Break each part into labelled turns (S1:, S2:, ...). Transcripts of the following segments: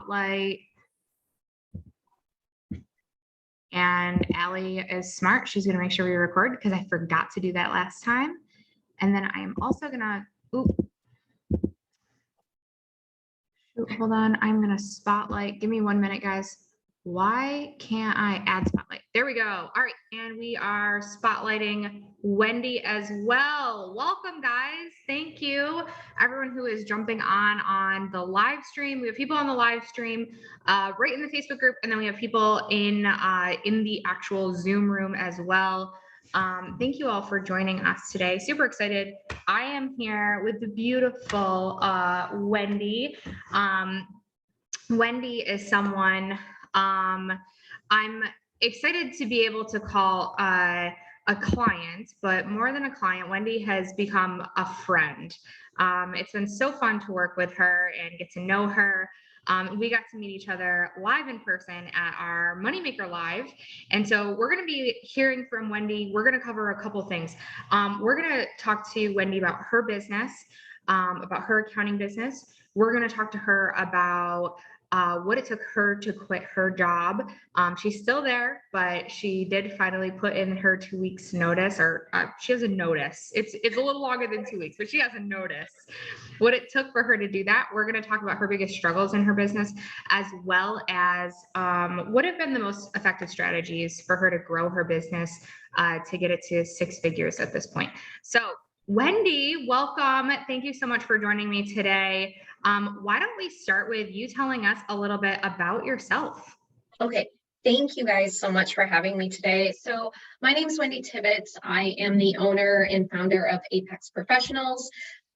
S1: spotlight. And Allie is smart. She's going to make sure we record because I forgot to do that last time. And then I am also going to, hold on. I'm going to spotlight. Give me 1 minute, guys. Why can't I add spotlight? There we go. All right. And we are spotlighting Wendy as well. Welcome, guys. Thank you. Everyone who is jumping on the live stream. We have people on the live stream right in the Facebook group. And then we have people in the actual Zoom room as well. Thank you all for joining us today. Super excited. I am here with the beautiful Wendy. Wendy is someone I'm excited to be able to call a client, but more than a client, Wendy has become a friend. It's been so fun to work with her and get to know her. We got to meet each other live in person at our Moneymaker Live. And so we're going to be hearing from Wendy. We're going to cover a couple things. We're going to talk to Wendy about her business, about her accounting business. We're going to talk to her about what it took her to quit her job. She's still there, but she did finally put in her 2 weeks notice, or she has a notice. It's a little longer than 2 weeks, but she has a notice. What it took for her to do that. We're going to talk about her biggest struggles in her business, as well as what have been the most effective strategies for her to grow her business to get it to 6 figures at this point. So Wendy, welcome. Thank you so much for joining me today. Why don't we start with you telling us a little bit about yourself?
S2: Okay, thank you guys so much for having me today. So my name is Wendy Tibbets. I am the owner and founder of Apex Professionals.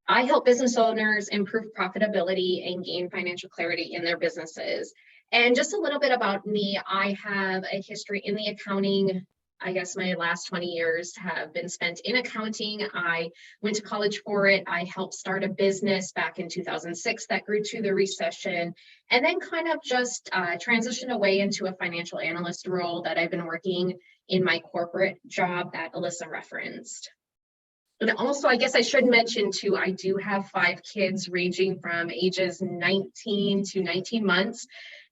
S2: I help business owners improve profitability and gain financial clarity in their businesses. And just a little bit about me, I have a history in the accounting. I guess my last 20 years have been spent in accounting. I went to college for it. I helped start a business back in 2006 that grew to the recession, and then kind of just transitioned away into a financial analyst role that I've been working in my corporate job that Alyssa referenced. And also, I guess I should mention too, I do have 5 kids ranging from ages 19 to 19 months.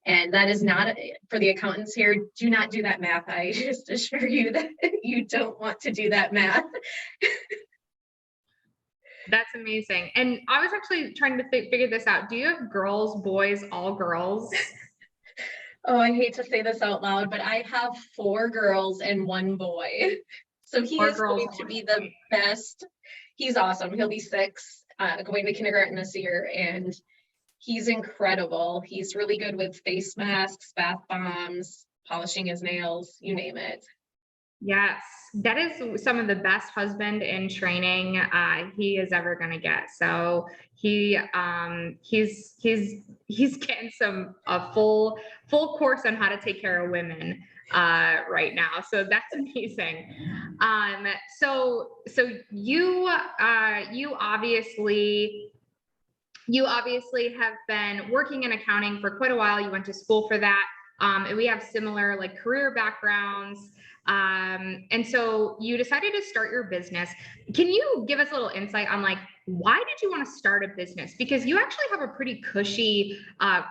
S2: And that is not, for the accountants here, do not do that math. I just assure you that you don't want to do that math.
S1: That's amazing. And I was actually trying to figure this out. Do you have girls, boys, all girls?
S2: Oh, I hate to say this out loud, but I have 4 girls and 1 boy. So he is going to be the best. He's awesome. He'll be 6, going to kindergarten this year, and he's incredible. He's really good with face masks, bath bombs, polishing his nails, you name it.
S1: Yes, that is some of the best husband in training he is ever going to get. So he's getting a full course on how to take care of women right now. So that's amazing. So you obviously have been working in accounting for quite a while. You went to school for that. And we have similar like career backgrounds. And so you decided to start your business. Can you give us a little insight on like, why did you want to start a business? Because you actually have a pretty cushy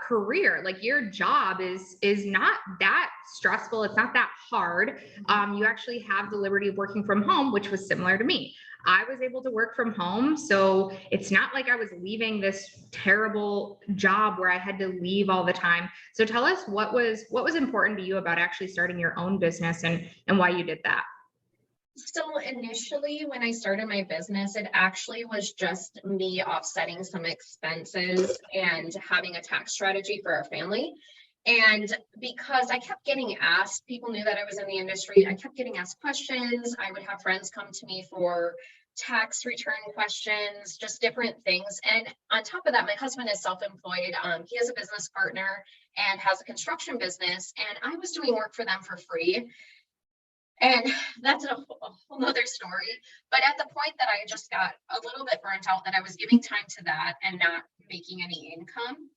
S1: career. Like your job is not that stressful. It's not that hard. You actually have the liberty of working from home, which was similar to me. I was able to work from home. So it's not like I was leaving this terrible job where I had to leave all the time. So tell us what was important to you about actually starting your own business and why you did that.
S2: So initially when I started my business, it actually was just me offsetting some expenses and having a tax strategy for our family. And because I kept getting asked, people knew that I was in the industry, I kept getting asked questions. I would have friends come to me for tax return questions, just different things. And on top of that, my husband is self-employed. He has a business partner and has a construction business, and I was doing work for them for free. And that's a whole nother story. But at the point that I just got a little bit burnt out, that I was giving time to that and not making any income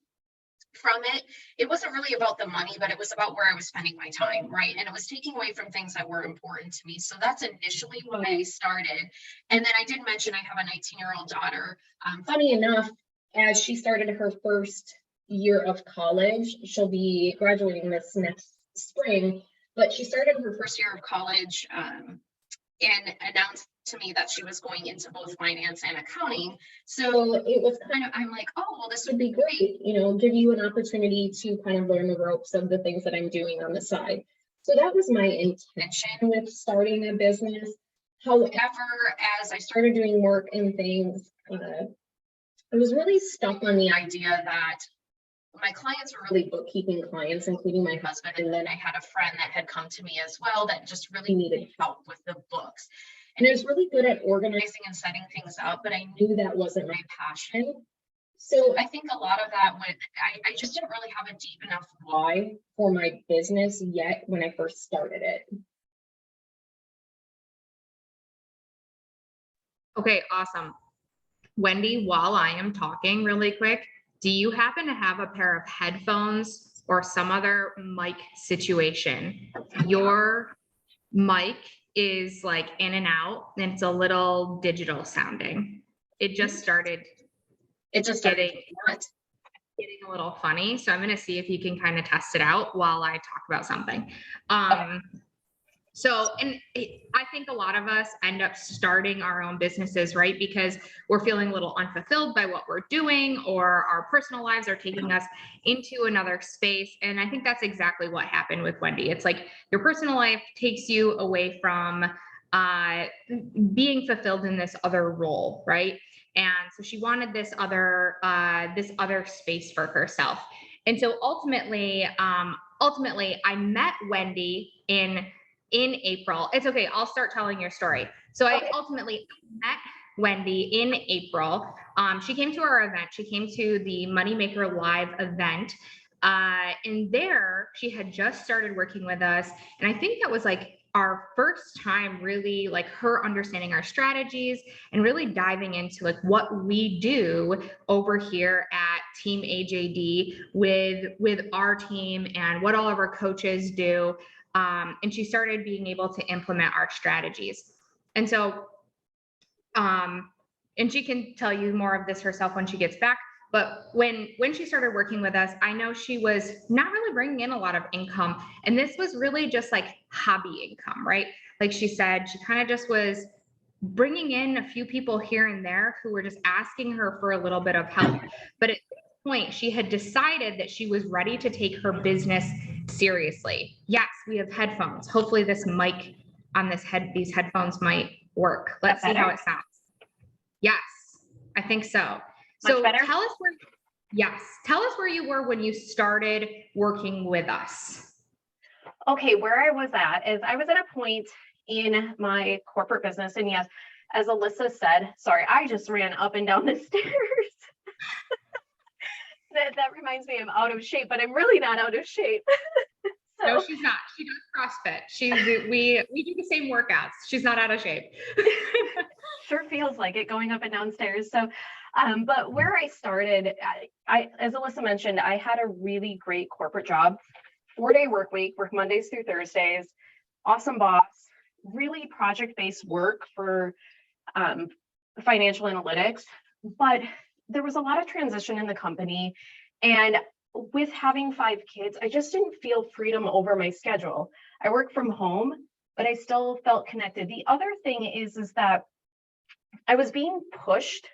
S2: from it, it wasn't really about the money, but it was about where I was spending my time, right? And it was taking away from things that were important to me. So that's initially when I started. And then I did mention I have a 19-year-old daughter. Funny enough, as she started her first year of college. She'll be graduating this next spring, but she started her first year of college and announced to me that she was going into both finance and accounting. So it was kind of, I'm like, oh, well, this would be great, give you an opportunity to kind of learn the ropes of the things that I'm doing on the side. So that was my intention with starting a business. However, as I started doing work and things, I was really stuck on the idea that my clients were really bookkeeping clients, including my husband. And then I had a friend that had come to me as well that just really needed help with the books. And I was really good at organizing and setting things up, but I knew that wasn't my passion. So I think a lot of that I just didn't really have a deep enough why for my business yet when I first started it.
S1: Okay, awesome. Wendy, while I am talking really quick, do you happen to have a pair of headphones or some other mic situation? Your mic is like in and out, and it's a little digital sounding. It just started. Getting a little funny. So I'm going to see if you can kind of test it out while I talk about something. So, and I think a lot of us end up starting our own businesses, right? Because we're feeling a little unfulfilled by what we're doing, or our personal lives are taking us into another space. And I think that's exactly what happened with Wendy. It's like your personal life takes you away from being fulfilled in this other role, right? And so she wanted this other space for herself. And so ultimately, I met Wendy in April. It's okay. I'll start telling your story. So I ultimately met Wendy in April. She came to our event. She came to the Moneymaker Live event. And there she had just started working with us. And I think that was like our first time really like her understanding our strategies and really diving into like what we do over here at Team AJD with our team and what all of our coaches do. And she started being able to implement our strategies. And so, and she can tell you more of this herself when she gets back. But when she started working with us, I know she was not really bringing in a lot of income. And this was really just like hobby income, right? Like she said, she kind of just was bringing in a few people here and there who were just asking her for a little bit of help. But at this point, she had decided that she was ready to take her business seriously. Yes, we have headphones. Hopefully this mic on these headphones might work. Let's see how it sounds. Yes, I think so. So tell us where you were when you started working with us.
S2: Okay, where I was at is I was at a point in my corporate business, and yes, as Alyssa said, sorry, I just ran up and down the stairs. that reminds me I'm out of shape, but I'm really not out of shape.
S1: No, she's not. She does CrossFit. We do the same workouts. She's not out of shape.
S2: Sure feels like it going up and downstairs. So, but where I started, I, as Alyssa mentioned, I had a really great corporate job, 4-day work week, work Mondays through Thursdays, awesome boss, really project-based work for financial analytics. But there was a lot of transition in the company, and with having 5 kids, I just didn't feel freedom over my schedule. I work from home, but I still felt connected. The other thing is that I was being pushed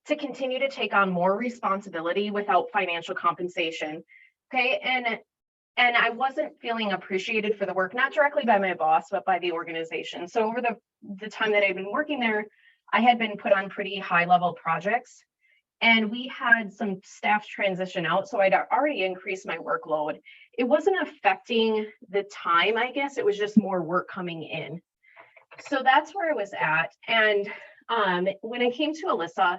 S2: to continue to take on more responsibility without financial compensation. Okay. And I wasn't feeling appreciated for the work, not directly by my boss, but by the organization. So over the time that I've been working there, I had been put on pretty high level projects, and we had some staff transition out. So I'd already increased my workload. It wasn't affecting the time, I guess. It was just more work coming in. So that's where I was at. And when I came to Alyssa,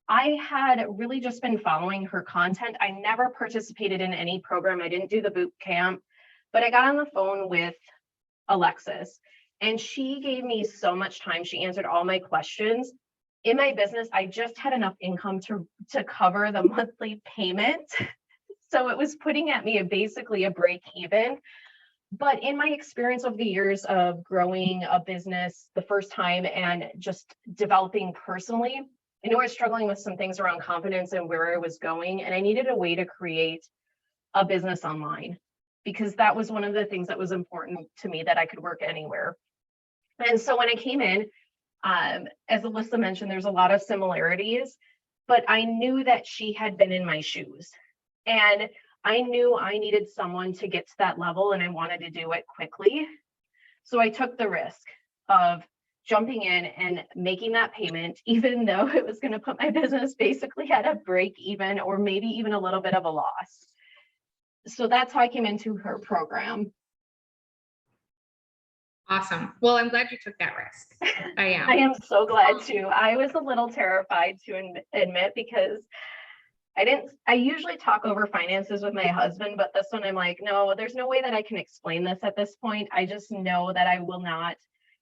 S2: I had really just been following her content. I never participated in any program. I didn't do the boot camp, but I got on the phone with Alexis, and she gave me so much time. She answered all my questions. In my business, I just had enough income to cover the monthly payment. So it was putting at me basically a break even. But in my experience over the years of growing a business the first time and just developing personally,
S3: I knew I was struggling with some things around confidence and where I was going, and I needed a way to create a business online because that was one of the things that was important to me, that I could work anywhere. And so when I came in, as Alyssa mentioned, there's a lot of similarities, but I knew that she had been in my shoes, and I knew I needed someone to get to that level, and I wanted to do it quickly. So I took the risk of jumping in and making that payment, even though it was going to put my business basically at a break even, or maybe even a little bit of a loss. So that's how I came into her program.
S1: Awesome. Well, I'm glad you took that risk. I am.
S3: I am so glad too. I was a little terrified to admit, because I usually talk over finances with my husband, but this one I'm like, no, there's no way that I can explain this at this point. I just know that I will not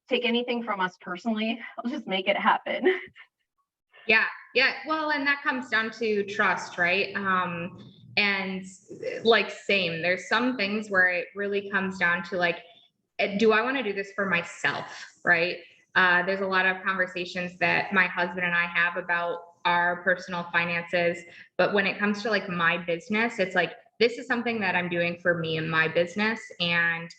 S3: take anything from us personally. I'll just make it happen.
S1: Yeah. Well, and that comes down to trust, right? And like, same, there's some things where it really comes down to like, do I want to do this for myself, right? There's a lot of conversations that my husband and I have about our personal finances, but when it comes to like my business, it's like, this is something that I'm doing for me and my business, and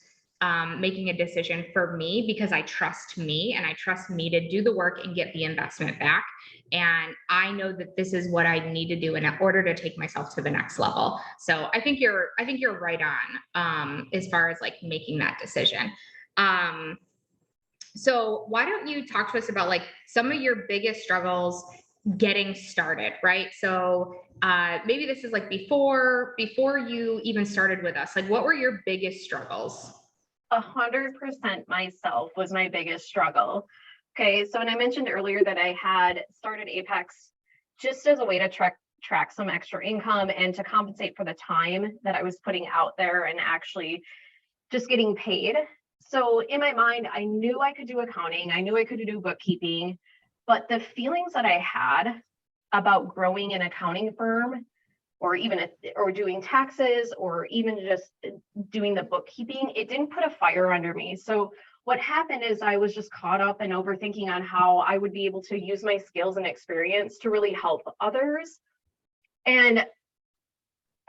S1: making a decision for me because I trust me, and I trust me to do the work and get the investment back. And I know that this is what I need to do in order to take myself to the next level. So I think you're right on, as far as like making that decision. So why don't you talk to us about like some of your biggest struggles getting started, right? So maybe this is like before you even started with us, like what were your biggest struggles?
S3: 100% myself was my biggest struggle. Okay, so when I mentioned earlier that I had started Apex just as a way to track some extra income and to compensate for the time that I was putting out there and actually just getting paid. So in my mind, I knew I could do accounting, I knew I could do bookkeeping, but the feelings that I had about growing an accounting firm, or even or doing taxes, or even just doing the bookkeeping, it didn't put a fire under me. So what happened is I was just caught up in overthinking on how I would be able to use my skills and experience to really help others. And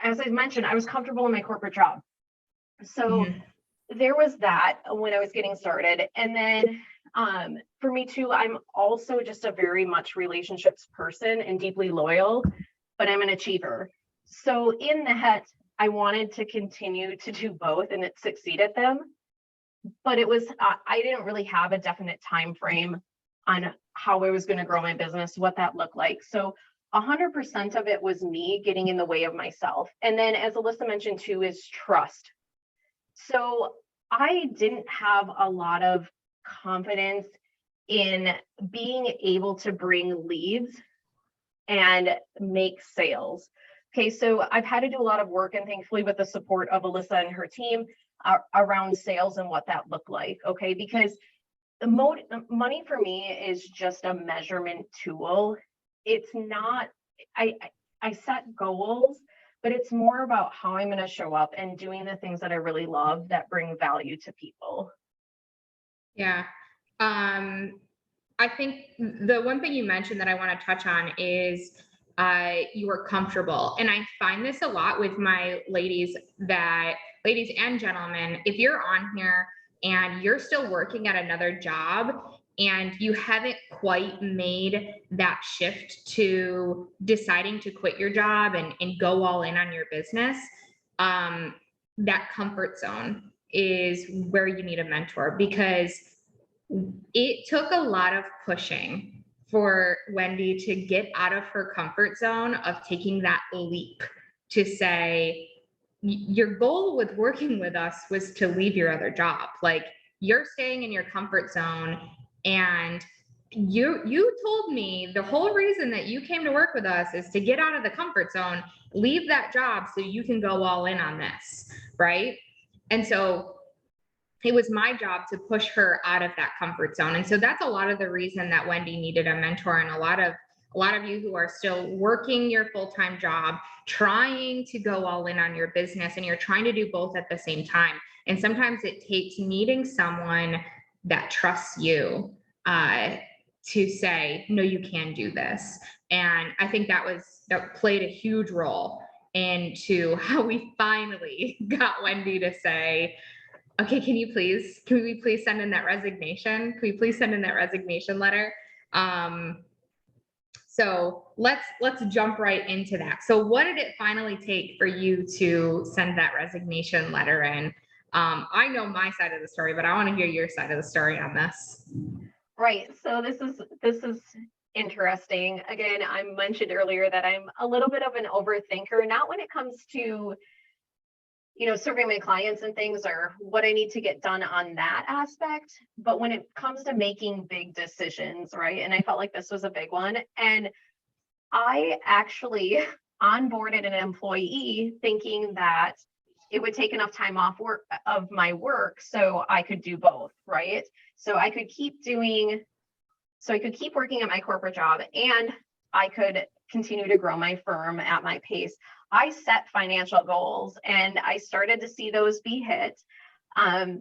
S3: as I mentioned, I was comfortable in my corporate job. So there was that when I was getting started. And then for me too, I'm also just a very much relationships person and deeply loyal, but I'm an achiever. So in that, I wanted to continue to do both and succeed at them. But it was, I didn't really have a definite time frame on how I was going to grow my business, what that looked like. So 100% of it was me getting in the way of myself. And then, as Alyssa mentioned too, is trust. So I didn't have a lot of confidence in being able to bring leads and make sales. Okay, so I've had to do a lot of work, and thankfully with the support of Alyssa and her team around sales and what that looked like. Okay, because the money for me is just a measurement tool. It's not, I set goals, but it's more about how I'm going to show up and doing the things that I really love that bring value to people.
S1: Yeah. I think the one thing you mentioned that I want to touch on is you were comfortable. And I find this a lot with my ladies and gentlemen, if you're on here and you're still working at another job and you haven't quite made that shift to deciding to quit your job and go all in on your business, that comfort zone is where you need a mentor, because it took a lot of pushing for Wendy to get out of her comfort zone of taking that leap to say, your goal with working with us was to leave your other job. Like, you're staying in your comfort zone, and you told me the whole reason that you came to work with us is to get out of the comfort zone, leave that job so you can go all in on this, right? And so it was my job to push her out of that comfort zone. And so that's a lot of the reason that Wendy needed a mentor. And a lot of you who are still working your full-time job, trying to go all in on your business, and you're trying to do both at the same time. And sometimes it takes meeting someone that trusts you to say, no, you can do this. And I think that played a huge role into how we finally got Wendy to say, okay, can we please send in that resignation? Can we please send in that resignation letter? So let's jump right into that. So what did it finally take for you to send that resignation letter in? I know my side of the story, but I want to hear your side of the story on this.
S3: Right. So this is interesting. Again, I mentioned earlier that I'm a little bit of an overthinker, not when it comes to, serving my clients and things, or what I need to get done on that aspect, but when it comes to making big decisions, right? And I felt like this was a big one. And I actually onboarded an employee thinking that it would take enough time off of my work so I could do both, right? So I could keep working at my corporate job, and I could continue to grow my firm at my pace. I set financial goals and I started to see those be hit. I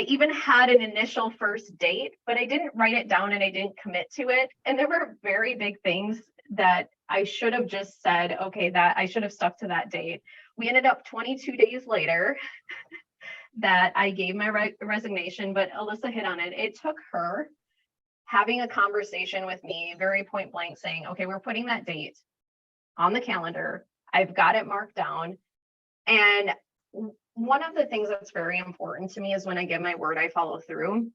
S3: even had an initial first date, but I didn't write it down and I didn't commit to it. And there were very big things that I should have just said, okay, that I should have stuck to that date. We ended up 22 days later that I gave my resignation, but Alyssa hit on it. It took her having a conversation with me, very point blank, saying, okay, we're putting that date on the calendar. I've got it marked down. And one of the things that's very important to me is when I give my word, I follow through.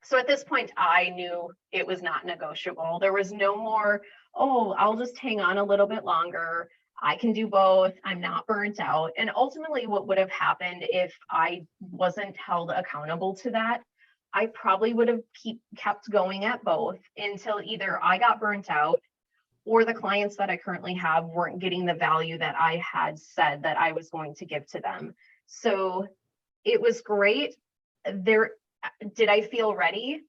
S3: So at this point, I knew it was not negotiable. There was no more, oh, I'll just hang on a little bit longer. I can do both. I'm not burnt out. And ultimately, what would have happened if I wasn't held accountable to that, I probably would have kept going at both until either I got burnt out or the clients that I currently have weren't getting the value that I had said that I was going to give to them. So it was great. Did I feel ready?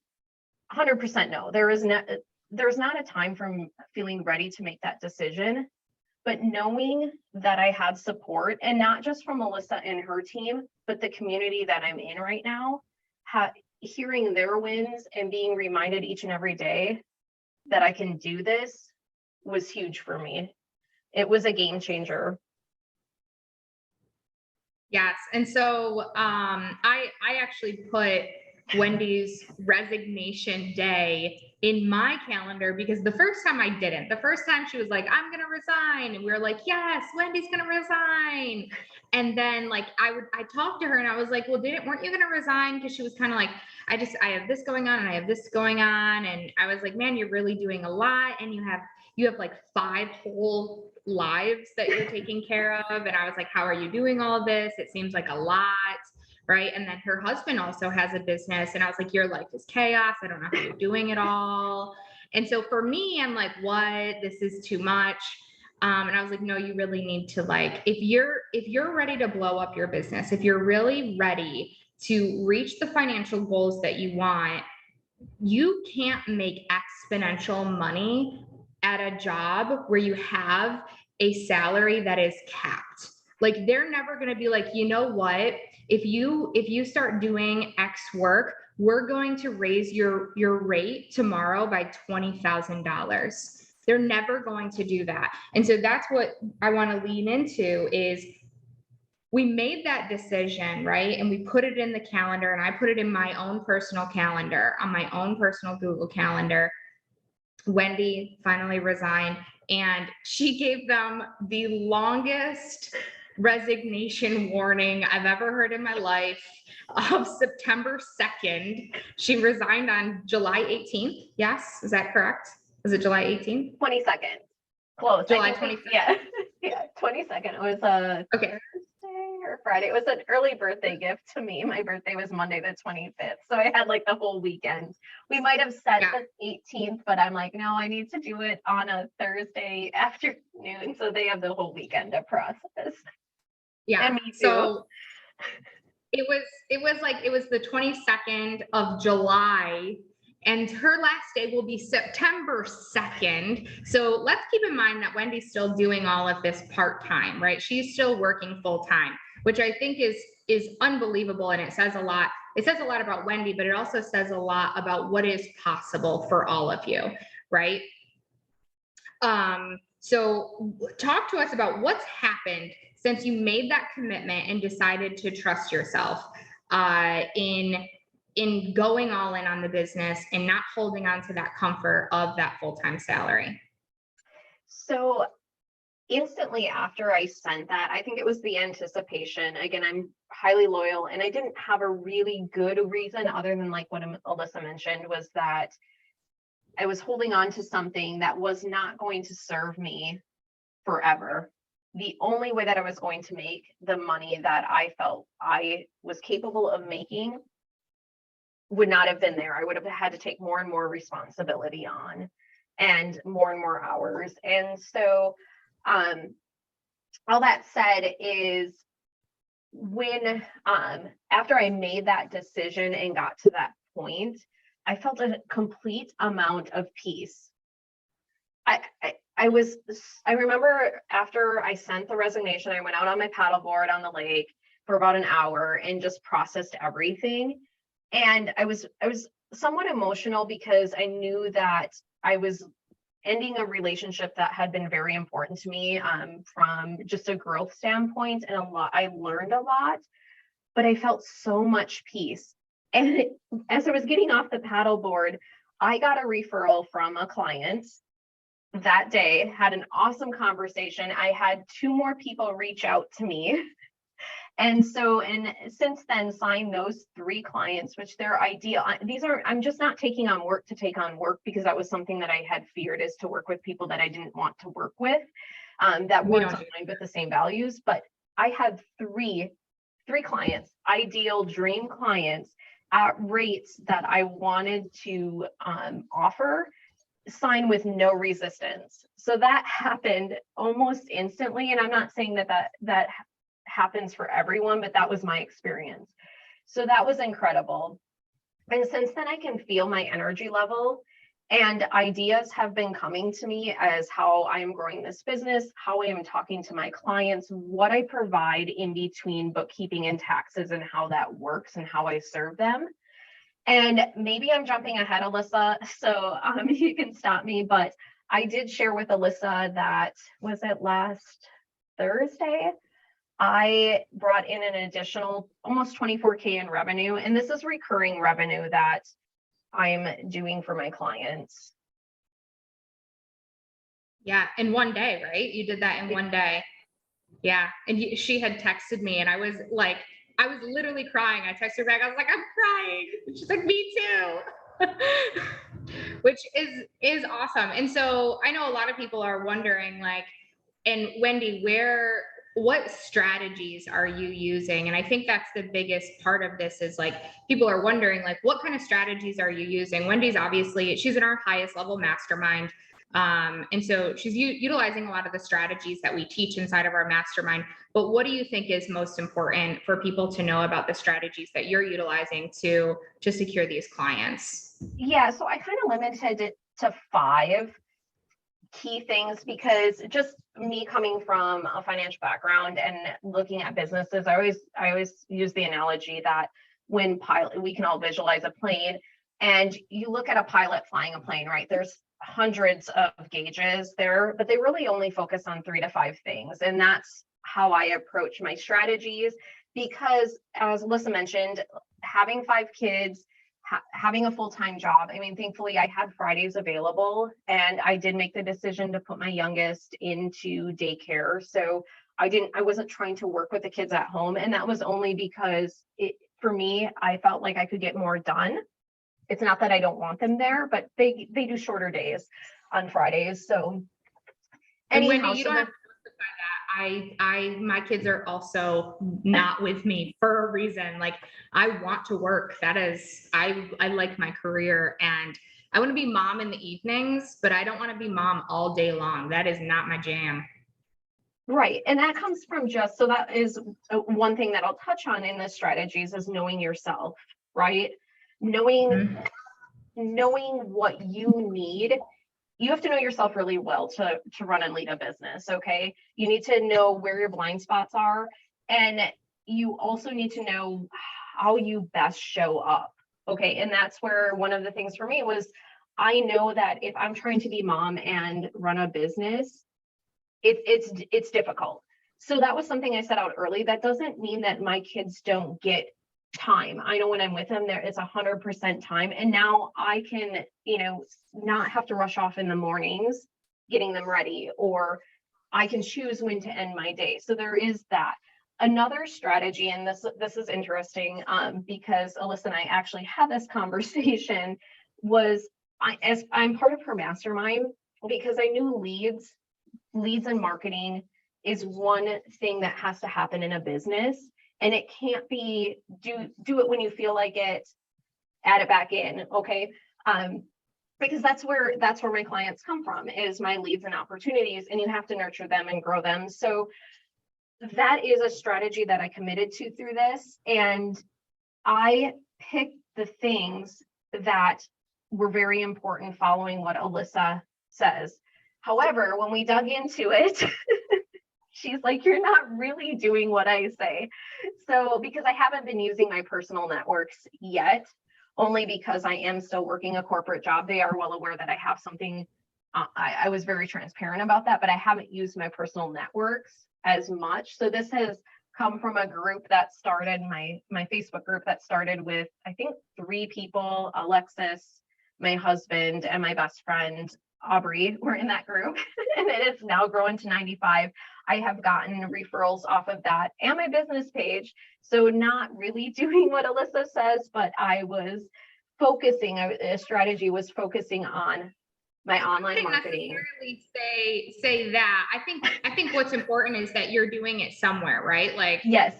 S3: 100% no. There's not a time from feeling ready to make that decision, but knowing that I had support, and not just from Melissa and her team, but the community that I'm in right now, hearing their wins and being reminded each and every day that I can do this was huge for me. It was a game changer.
S1: Yes. And so I actually put Wendy's resignation day in my calendar because the first time I didn't. The first time she was like, I'm going to resign. And we were like, yes, Wendy's going to resign. And then like I talked to her and I was like, well, weren't you going to resign? Because she was kind of like, I have this going on and I have this going on. And I was like, man, you're really doing a lot. And you have like 5 whole lives that you're taking care of. And I was like, how are you doing all this? It seems like a lot. Right. And then her husband also has a business. And I was like, your life is chaos. I don't know how you're doing it all. And so for me, I'm like, what? This is too much. And I was like, no, you really need to like, if you're ready to blow up your business, if you're really ready to reach the financial goals that you want, you can't make exponential money at a job where you have a salary that is capped. Like they're never going to be like, you know what, if you start doing X work, we're going to raise your rate tomorrow by $20,000. They're never going to do that. And so that's what I want to lean into is we made that decision, right? And we put it in the calendar, and I put it in my own personal calendar, on my own personal Google Calendar. Wendy finally resigned, and she gave them the longest resignation warning I've ever heard in my life of September 2nd. She resigned on July 18th. Yes, is that correct? Was it July 18th?
S3: 22nd. Close.
S1: July 25th.
S3: Yeah. Yeah. 22nd. It was
S1: okay.
S3: Thursday or Friday. It was an early birthday gift to me. My birthday was Monday the 25th. So I had like the whole weekend. We might have set the 18th, but I'm like, no, I need to do it on a Thursday afternoon. So they have the whole weekend to process.
S1: Yeah.
S3: And me too.
S1: So it was the 22nd of July. and her last day will be September 2nd. So let's keep in mind that Wendy's still doing all of this part-time, right? She's still working full-time, which I think is unbelievable. And it says a lot. It says a lot about Wendy, but it also says a lot about what is possible for all of you, right? So talk to us about what's happened since you made that commitment and decided to trust yourself in going all in on the business and not holding on to that comfort of that full-time salary.
S3: So instantly after I sent that, I think it was the anticipation. Again, I'm highly loyal, and I didn't have a really good reason other than like what Alyssa mentioned, was that I was holding on to something that was not going to serve me forever. The only way that I was going to make the money that I felt I was capable of making would not have been there. I would have had to take more and more responsibility on, and more hours. And so all that said is, when after I made that decision and got to that point, I felt a complete amount of peace. I remember after I sent the resignation, I went out on my paddleboard on the lake for about an hour and just processed everything. And I was somewhat emotional because I knew that I was ending a relationship that had been very important to me from just a growth standpoint, and I learned a lot, but I felt so much peace. And as I was getting off the paddleboard, I got a referral from a client that day, had an awesome conversation. I had 2 more people reach out to me. And since then signed those 3 clients, which they're ideal. I'm just not taking on work to take on work, because that was something that I had feared, is to work with people that I didn't want to work with, that weren't aligned with the same values. But I had three clients, ideal dream clients, at rates that I wanted to offer, sign with no resistance. So that happened almost instantly. And I'm not saying that happens for everyone, but that was my experience. So that was incredible. And since then, I can feel my energy level, and ideas have been coming to me as how I am growing this business, how I am talking to my clients, what I provide in between bookkeeping and taxes, and how that works and how I serve them. And maybe I'm jumping ahead, Alyssa, so you can stop me, but I did share with Alyssa that, was it last Thursday? I brought in an additional almost 24K in revenue, and this is recurring revenue that I'm doing for my clients.
S1: Yeah, in one day, right? You did that in one day. Yeah, and she had texted me, and I was literally crying. I texted her back. I was like, I'm crying. And she's like, me too. Which is awesome. And so I know a lot of people are wondering, like, and Wendy, what strategies are you using? And I think that's the biggest part of this, is like, people are wondering, like, what kind of strategies are you using? Wendy's obviously, she's in our highest level mastermind. And so she's utilizing a lot of the strategies that we teach inside of our mastermind. But what do you think is most important for people to know about the strategies that you're utilizing to secure these clients?
S3: Yeah, so I kind of limited it to 5 key things, because just me coming from a financial background and looking at businesses, I always use the analogy that when we can all visualize a plane, and you look at a pilot flying a plane, right? There's hundreds of gauges there, but they really only focus on 3 to 5 things. And that's how I approach my strategies, because as Alyssa mentioned, having 5 kids, having a full-time job. I mean, thankfully I had Fridays available, and I did make the decision to put my youngest into daycare. So I wasn't trying to work with the kids at home. And that was only because for me, I felt like I could get more done. It's not that I don't want them there, but they do shorter days on Fridays. So
S1: anyhow, Wendy, you don't have to justify that. My kids are also not with me for a reason. Like, I want to work. That is, I like my career, and I want to be mom in the evenings, but I don't want to be mom all day long. That is not my jam.
S3: Right. And that comes from so that is one thing that I'll touch on in the strategies, is knowing yourself, right? Knowing knowing what you need. You have to know yourself really well to run and lead a business. Okay. You need to know where your blind spots are. And you also need to know how you best show up. Okay. And that's where one of the things for me was, I know that if I'm trying to be mom and run a business, it's difficult. So that was something I set out early. That doesn't mean that my kids don't get time. I know when I'm with them, it's 100% time. And now I can, not have to rush off in the mornings, getting them ready, or I can choose when to end my day. So there is that. Another strategy, and this is interesting, because Alyssa and I actually had this conversation, was as I'm part of her mastermind, because I knew leads and marketing is one thing that has to happen in a business. And it can't be do it when you feel like it, add it back in. Okay. Because that's where my clients come from, is my leads and opportunities, and you have to nurture them and grow them. So that is a strategy that I committed to through this. And I picked the things that were very important, following what Alyssa says. However, when we dug into it, she's like, you're not really doing what I say. So because I haven't been using my personal networks yet, only because I am still working a corporate job. They are well aware that I have something. I was very transparent about that, but I haven't used my personal networks as much. So this has come from a group that started, my Facebook group that started with, I think, 3 people, Alexis, my husband, and my best friend, Aubrey, were in that group. And it is now grown to 95. I have gotten referrals off of that and my business page. So not really doing what Alyssa says, but I was focusing, a strategy was focusing on my online marketing.
S1: Necessarily say that. I think what's important is that you're doing it somewhere, right? Like,
S3: yes.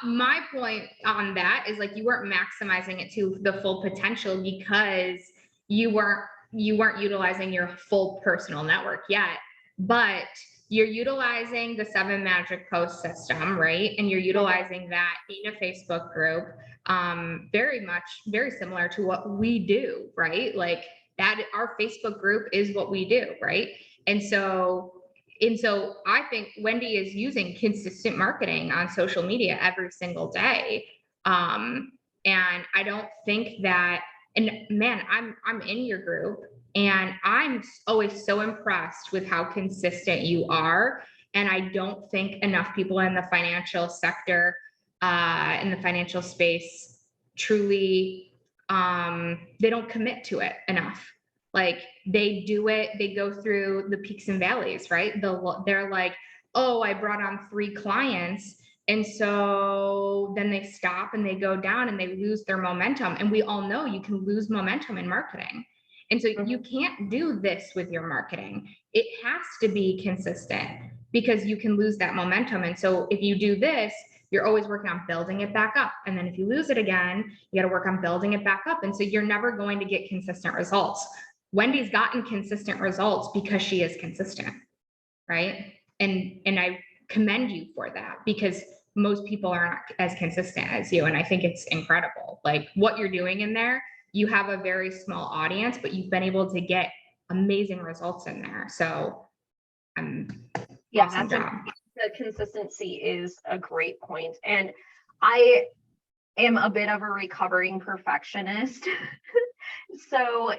S1: My point on that is, like, you weren't maximizing it to the full potential because you weren't utilizing your full personal network yet, but you're utilizing the 7 magic post system, right? And you're utilizing that in a Facebook group, very similar to what we do, right? Like that, our Facebook group is what we do, right? And so I think Wendy is using consistent marketing on social media every single day. And I don't think that, and man, I'm in your group, and I'm always so impressed with how consistent you are. And I don't think enough people in the financial sector, in the financial space, truly, they don't commit to it enough. Like they do it, they go through the peaks and valleys, right? They're like, oh, I brought on 3 clients. And so then they stop and they go down and they lose their momentum. And we all know you can lose momentum in marketing. And so you can't do this with your marketing. It has to be consistent because you can lose that momentum. And so if you do this, you're always working on building it back up. And then if you lose it again, you got to work on building it back up. And so you're never going to get consistent results. Wendy's gotten consistent results because she is consistent, right? And I commend you for that, because most people are not as consistent as you. And I think it's incredible. Like what you're doing in there, you have a very small audience, but you've been able to get amazing results in there. So awesome job.
S3: The consistency is a great point. And I am a bit of a recovering perfectionist. So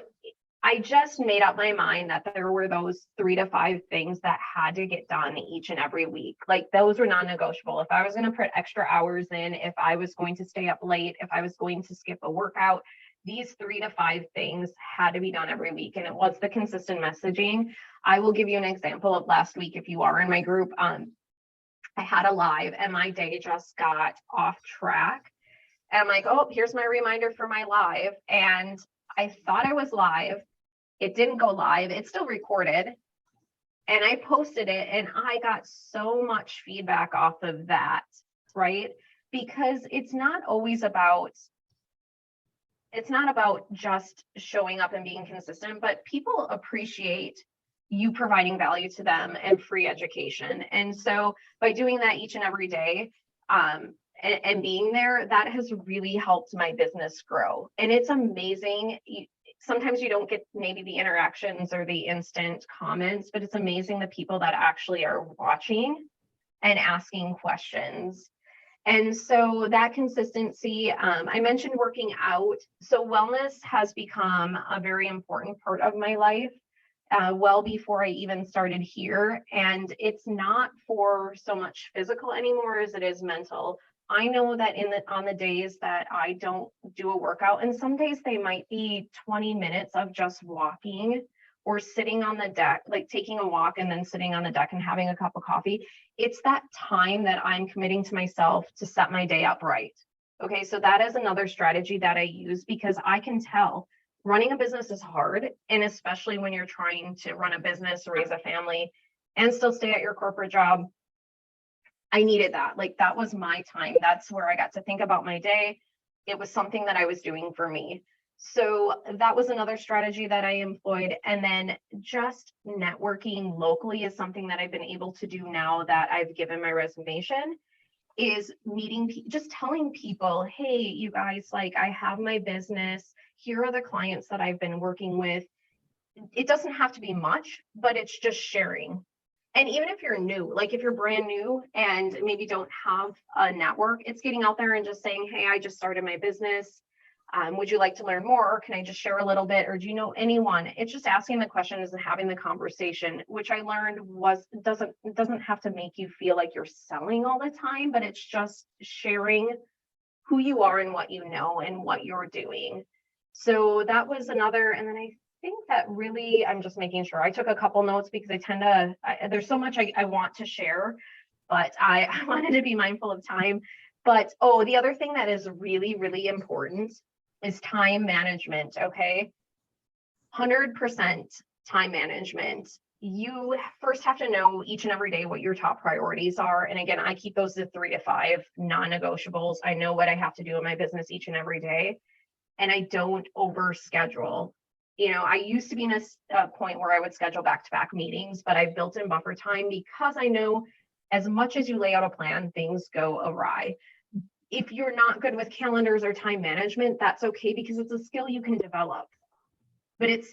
S3: I just made up my mind that there were those 3 to 5 things that had to get done each and every week. Like those were non-negotiable. If I was going to put extra hours in, if I was going to stay up late, if I was going to skip a workout, these 3 to 5 things had to be done every week. And it was the consistent messaging. I will give you an example of last week. If you are in my group, I had a live and my day just got off track. And I'm like, oh, here's my reminder for my live. And I thought I was live. It didn't go live. It's still recorded. And I posted it and I got so much feedback off of that, right? Because it's not about just showing up and being consistent, but people appreciate you providing value to them and free education. And so by doing that each and every day, and being there, that has really helped my business grow. And it's amazing. Sometimes you don't get maybe the interactions or the instant comments, but it's amazing the people that actually are watching and asking questions. And so that consistency, I mentioned working out. So wellness has become a very important part of my life, well before I even started here. And it's not for so much physical anymore as it is mental. I know that on the days that I don't do a workout, and some days they might be 20 minutes of just walking or sitting on the deck, like taking a walk and then sitting on the deck and having a cup of coffee. It's that time that I'm committing to myself to set my day up right. Okay, so that is another strategy that I use, because I can tell running a business is hard. And especially when you're trying to run a business, raise a family, and still stay at your corporate job. I needed that. Like, that was my time. That's where I got to think about my day. It was something that I was doing for me. So that was another strategy that I employed. And then just networking locally is something that I've been able to do now that I've given my resignation, is meeting, just telling people, hey, you guys, like, I have my business. Here are the clients that I've been working with. It doesn't have to be much, but it's just sharing. And even if you're new, like if you're brand new and maybe don't have a network, it's getting out there and just saying, hey, I just started my business. Would you like to learn more? Or can I just share a little bit? Or do you know anyone? It's just asking the questions and having the conversation, which I learned doesn't have to make you feel like you're selling all the time, but it's just sharing who you are and what you know and what you're doing. So that was another. And then I think that really, I'm just making sure I took a couple notes, because I tend to, there's so much I want to share, but I wanted to be mindful of time. But, the other thing that is really, really important is time management. Okay. 100% time management. You first have to know each and every day what your top priorities are. And again, I keep those to 3 to 5 non-negotiables. I know what I have to do in my business each and every day, and I don't overschedule. I used to be in a point where I would schedule back-to-back meetings, but I've built in buffer time, because I know as much as you lay out a plan, things go awry. If you're not good with calendars or time management, that's okay, because it's a skill you can develop. But it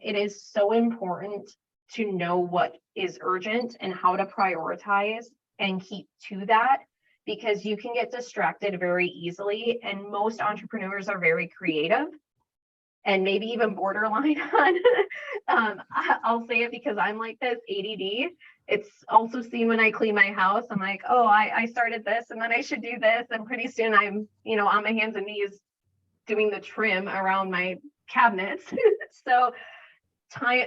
S3: is so important to know what is urgent and how to prioritize and keep to that, because you can get distracted very easily. And most entrepreneurs are very creative and maybe even borderline on, I'll say it because I'm like this, ADD. It's also seen when I clean my house. I'm like, I started this and then I should do this. And pretty soon I'm, on my hands and knees doing the trim around my cabinets. So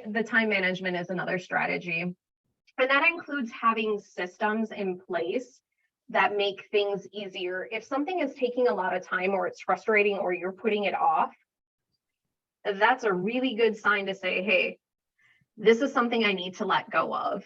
S3: the time management is another strategy. And that includes having systems in place that make things easier. If something is taking a lot of time, or it's frustrating, or you're putting it off, that's a really good sign to say, hey, this is something I need to let go of,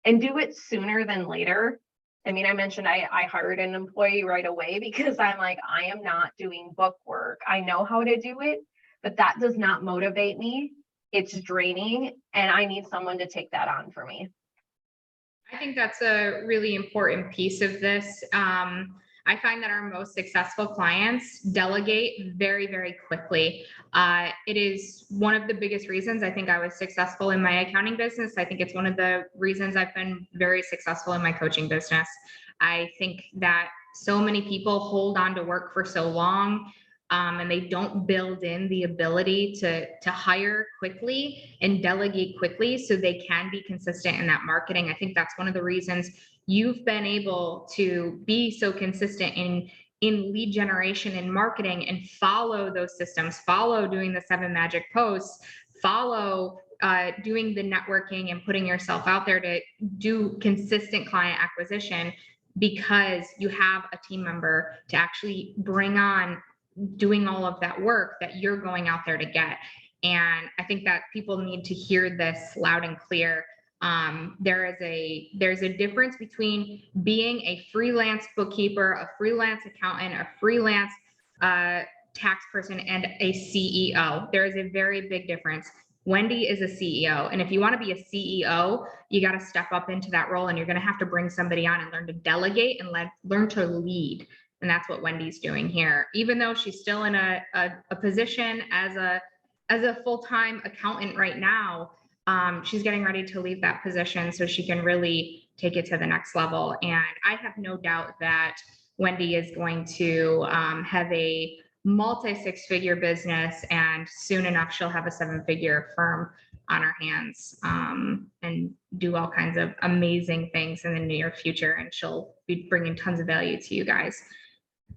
S3: and do it sooner than later. I mean, I mentioned I hired an employee right away, because I'm like, I am not doing book work. I know how to do it, but that does not motivate me. It's draining, and I need someone to take that on for me.
S1: I think that's a really important piece of this. I find that our most successful clients delegate very, very quickly. It is one of the biggest reasons I think I was successful in my accounting business. I think it's one of the reasons I've been very successful in my coaching business. I think that so many people hold on to work for so long, and they don't build in the ability to hire quickly and delegate quickly so they can be consistent in that marketing. I think that's one of the reasons you've been able to be so consistent in lead generation and marketing, and follow those systems, follow doing the 7 magic posts, follow doing the networking and putting yourself out there to do consistent client acquisition, because you have a team member to actually bring on doing all of that work that you're going out there to get. And I think that people need to hear this loud and clear. There's a difference between being a freelance bookkeeper, a freelance accountant, a freelance tax person, and a CEO. There is a very big difference. Wendy is a CEO. And if you want to be a CEO, you got to step up into that role, and you're going to have to bring somebody on and learn to delegate and learn to lead. And that's what Wendy's doing here. Even though she's still in a position as a full-time accountant right now, she's getting ready to leave that position so she can really take it to the next level. And I have no doubt that Wendy is going to have a multi-six-figure business, and soon enough she'll have a 7-figure firm on her hands, and do all kinds of amazing things in the near future, and she'll be bringing tons of value to you guys.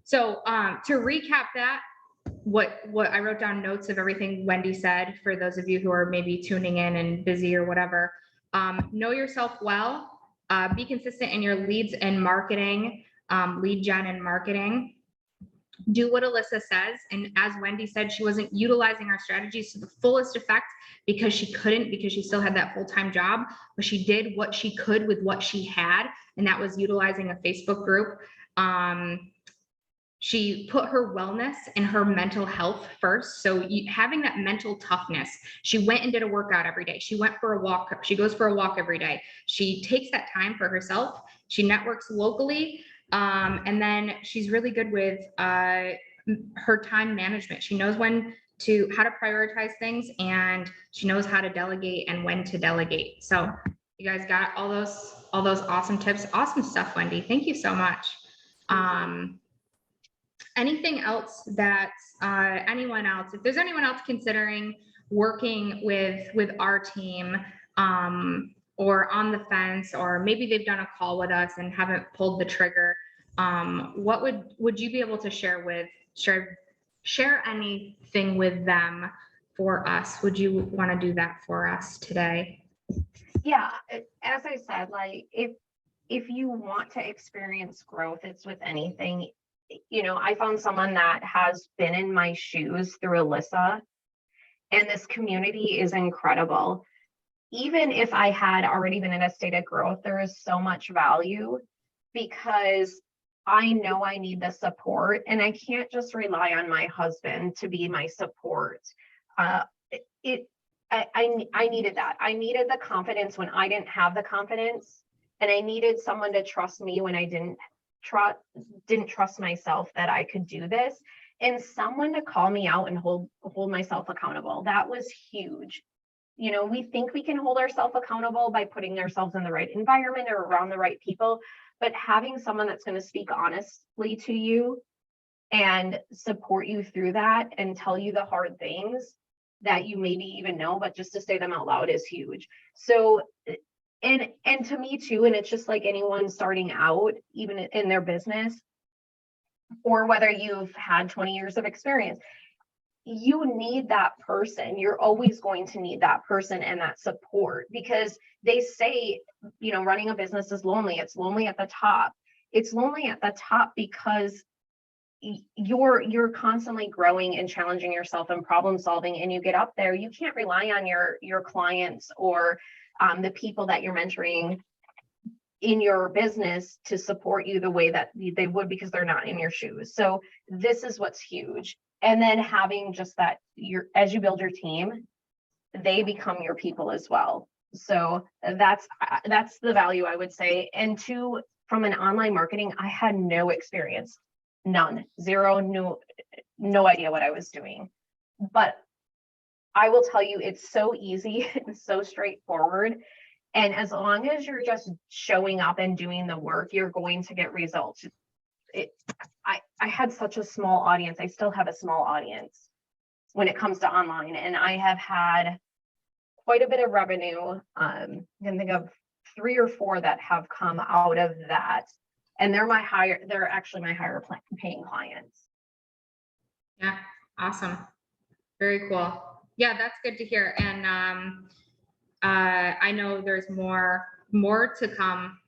S1: So to recap that, what I wrote down notes of everything Wendy said for those of you who are maybe tuning in and busy or whatever. Know yourself well, be consistent in your leads and marketing, lead gen and marketing. Do what Alyssa says. And as Wendy said, she wasn't utilizing our strategies to the fullest effect because she couldn't, because she still had that full-time job, but she did what she could with what she had. And that was utilizing a Facebook group. She put her wellness and her mental health first. So having that mental toughness, she went and did a workout every day. She went for a walk. She goes for a walk every day. She takes that time for herself. She networks locally. And then she's really good with her time management. She knows how to prioritize things, and she knows how to delegate and when to delegate. So you guys got all those awesome tips. Awesome stuff, Wendy. Thank you so much. Anything else that anyone else, if there's anyone else considering working with our team, or on the fence, or maybe they've done a call with us and haven't pulled the trigger, what would you be able to share anything with them for us? Would you want to do that for us today?
S3: Yeah, as I said, like if you want to experience growth, it's with anything. I found someone that has been in my shoes through Alyssa, and this community is incredible. Even if I had already been in a state of growth, there is so much value because I know I need the support, and I can't just rely on my husband to be my support. I needed that. I needed the confidence when I didn't have the confidence, and I needed someone to trust me when I didn't trust myself that I could do this, and someone to call me out and hold myself accountable. That was huge. We think we can hold ourselves accountable by putting ourselves in the right environment or around the right people, but having someone that's going to speak honestly to you and support you through that and tell you the hard things that you maybe even know, but just to say them out loud is huge. So and to me too, and it's just like anyone starting out, even in their business, or whether you've had 20 years of experience, you need that person. You're always going to need that person and that support, because they say, running a business is lonely. It's lonely at the top. It's lonely at the top because you're constantly growing and challenging yourself and problem solving, and you get up there, you can't rely on your clients or the people that you're mentoring in your business to support you the way that they would, because they're not in your shoes. So this is what's huge. And then having just that, as you build your team, they become your people as well. So that's the value, I would say. And two, from an online marketing, I had no experience, none, zero, no idea what I was doing. But I will tell you, it's so easy and so straightforward. And as long as you're just showing up and doing the work, you're going to get results. I had such a small audience. I still have a small audience when it comes to online, and I have had quite a bit of revenue. I can think of 3 or 4 that have come out of that, and they're actually my higher paying clients.
S1: Yeah, awesome. Very cool. Yeah, that's good to hear. And I know there's more to come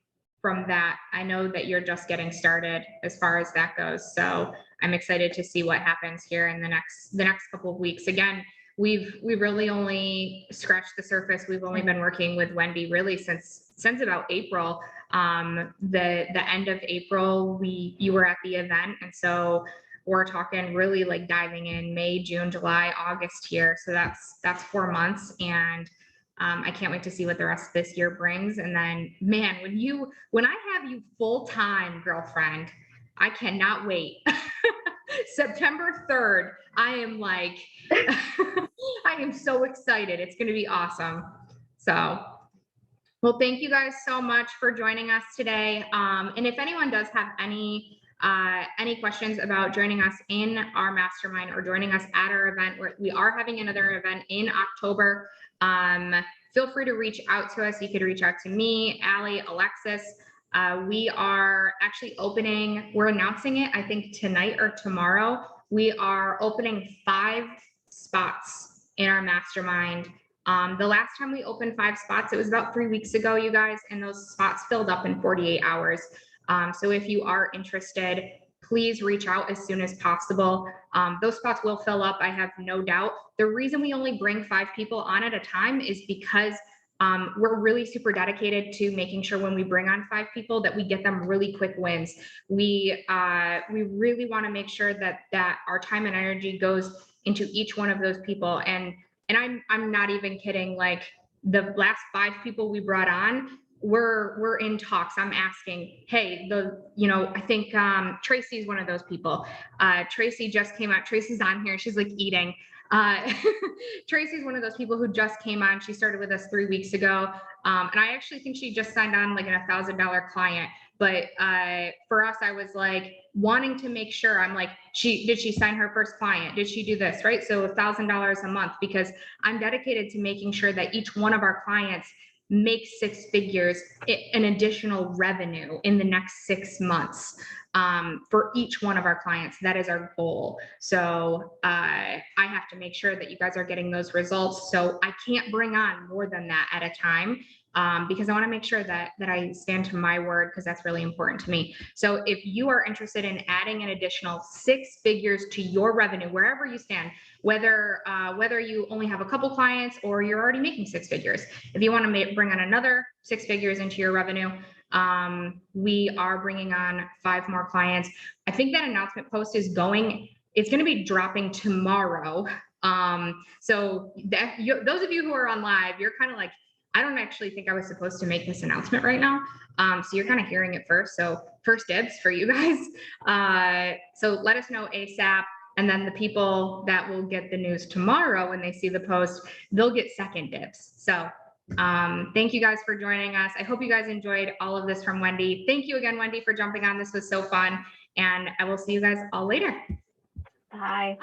S1: from that. I know that you're just getting started as far as that goes. So I'm excited to see what happens here in the next couple of weeks. Again, we've really only scratched the surface. We've only been working with Wendy really since about April. The end of April, you were at the event, and so we're talking really like diving in May, June, July, August here. So that's 4 months, and I can't wait to see what the rest of this year brings. And then, man, when I have you full-time, girlfriend, I cannot wait. September 3rd. I am like, I am so excited. It's going to be awesome. So, well, thank you guys so much for joining us today. And if anyone does have any questions about joining us in our mastermind or joining us at our event, we are having another event in October. Feel free to reach out to us. You could reach out to me, Allie, Alexis. We are actually we're announcing it, I think tonight or tomorrow. We are opening 5 spots in our mastermind. The last time we opened 5 spots, it was about 3 weeks ago, you guys, and those spots filled up in 48 hours. So if you are interested, please reach out as soon as possible. Those spots will fill up, I have no doubt. The reason we only bring 5 people on at a time is because we're really super dedicated to making sure when we bring on 5 people that we get them really quick wins. We really want to make sure that our time and energy goes into each one of those people. And I'm not even kidding. Like the last 5 people we brought on, we're in talks. I'm asking, hey, I think Tracy's one of those people. Tracy just came out. Tracy's on here. She's like eating. Tracy's one of those people who just came on. She started with us 3 weeks ago. And I actually think she just signed on like a $1,000 client. But for us, I was like wanting to make sure. I'm like, did she sign her first client? Did she do this? Right. So $1,000 a month, because I'm dedicated to making sure that each one of our clients makes 6 figures in additional revenue in the next 6 months. For each one of our clients. That is our goal. So I have to make sure that you guys are getting those results. So I can't bring on more than that at a time, because I want to make sure that I stand to my word, because that's really important to me. So if you are interested in adding an additional 6 figures to your revenue, wherever you stand, whether you only have a couple clients or you're already making 6 figures, if you want to bring on another 6 figures into your revenue, we are bringing on 5 more clients. I think that announcement post it's going to be dropping tomorrow. So those of you who are on live, you're kind of like, I don't actually think I was supposed to make this announcement right now. So you're kind of hearing it first. So first dibs for you guys. So let us know ASAP. And then the people that will get the news tomorrow when they see the post, they'll get second dibs. So thank you guys for joining us. I hope you guys enjoyed all of this from Wendy. Thank you again, Wendy, for jumping on. This was so fun. And I will see you guys all later.
S3: Bye.